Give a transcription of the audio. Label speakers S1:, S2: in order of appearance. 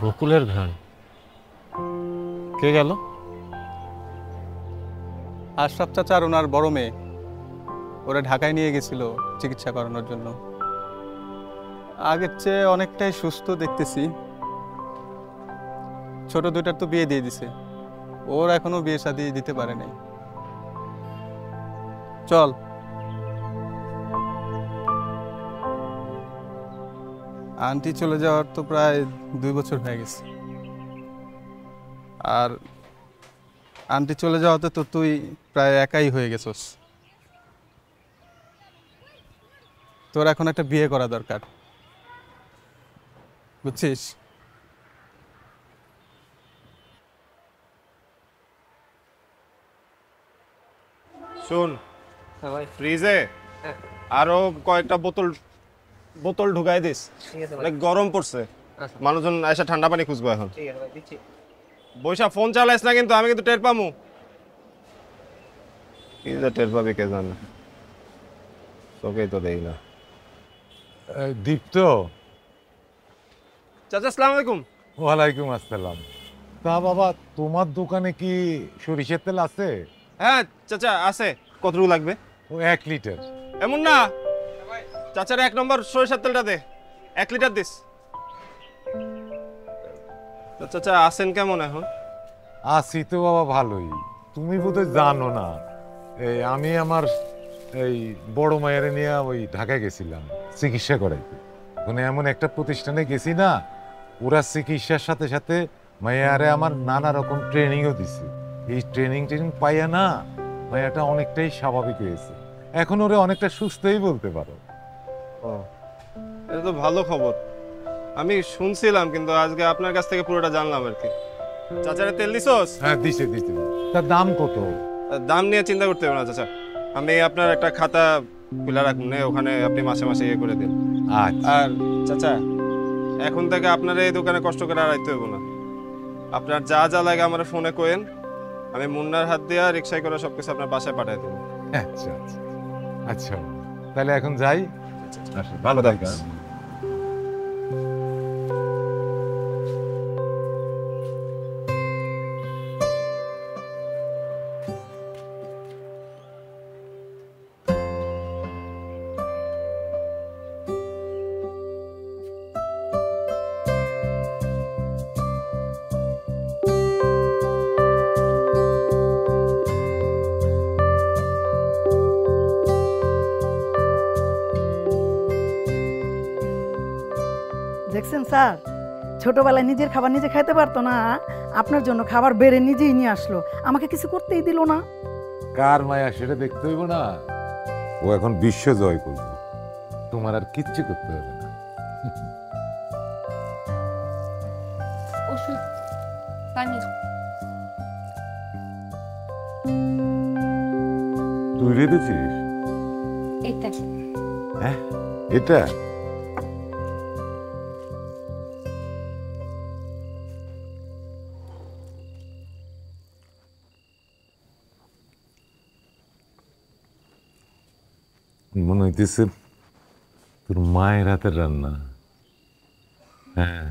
S1: বকুলের ঘ্রাণ। কে গেল?
S2: আশরাফ চাচা আর ওনার বড় মেয়ে, ওরা ঢাকায় নিয়ে গেছিল চিকিৎসা করানোর জন্য। আগের চেয়ে অনেকটাই সুস্থ দেখতেছি। ছোট দুইটার তো বিয়ে দিয়ে দিছে, ওর এখনো বিয়ে শাদী দিতে পারে নাই। চল। আন্টি চলে যাওয়ার তো প্রায় 2 বছর হয়ে গেছে, আর আন্টি চলে যাওয়াতে তো তুই প্রায় একাই হয়ে গেছস। তোর এখন একটা বিয়ে করা দরকার, বুঝছিস?
S3: শুন, ফ্রিজে আরো কয়েকটা বোতল বোতল ঢুকাই দিস। অনেক গরম পড়ছে, মানুষজন এসে ঠান্ডা পানি খুঁজবো এখন। বৈশা ফোন চালাইস না কিন্তু, আমি কিন্তু টের পামু। কি যে টের পাবি কে জানে, তোকেই তো দেই না।
S4: দীপ্ত,
S3: চাচা আসসালামু আলাইকুম।
S4: ওয়ালাইকুম আসসালাম। তা বাবা, তোমার দোকানে কি সরিষার তেল আছে?
S3: হ্যাঁ চাচা আছে। কতটুকু লাগবে?
S4: ও 1 লিটার।
S3: এমন না, চাচার 1 নম্বর সরিষার তেলটা দে, 1 লিটার দিস। তো চাচা আছেন কেমন এখন?
S4: আছি তো বাবা ভালোই। তুমি বোধহয় জানো না, আমি আমার এই বড় মায়ের নিয়ে ওই ঢাকায় গেছিলাম চিকিৎসা করাইতে। ওখানে এমন একটা প্রতিষ্ঠানে গেছি না, ওরা চিকিৎসার সাথে সাথে মায়ারে আমার নানা রকম ট্রেনিংও দিছে। এই ট্রেনিং পাইয়া না মায়াটা অনেকটাই স্বাভাবিক হয়েছে। এখন ওরে অনেকটা সুস্থই বলতে পারো।
S3: ও, এটা তো ভালো খবর। আমি শুনছিলাম কিন্তু আজকে আপনার কাছ থেকে পুরোটা জানলাম আর কি। চাচারে তেল দিছোস?
S4: হ্যাঁ দিছে। তার দাম কত?
S3: দাম নিয়ে চিন্তা করতে হবে না চাচা, আমি আপনার একটা খাতা খুলে রাখুন, ওখানে আপনি মাসে মাসে ইয়ে করে দিন।
S4: আচ্ছা।
S3: আর চাচা, এখন থেকে আপনার এই দোকানে কষ্ট করে আর আইতে হবে না। আপনার যা যা লাগে আমার ফোনে কোয়েন, আমি মুন্নার হাত দিয়ে রিক্সায় করে সবকিছু আপনার বাসায় পাঠিয়ে দেবো।
S4: আচ্ছা আচ্ছা আচ্ছা, তাহলে এখন যাই।
S3: ভালো থাকবেন।
S5: দেখছেন স্যার, ছোটবেলায় নিজের খাবার নিজে খাইতে পারতো না, আপনার জন্য খাবার বেড়ে নিজেই নিয়ে আসলো, আমাকে কিছু করতেই দিল না।
S4: কার মায়া সেটা দেখতে হইব না? ও এখন বিশ্ব জয় করবে, তোমার আর কিচ্ছু করতে হবে না।
S6: ওষুধ, পানি।
S4: তুই রেখেছিস?
S6: এটা
S4: হ্যাঁ, এটা মনে হইতেছে তোর মায়ের হাতের রান্না। হ্যাঁ।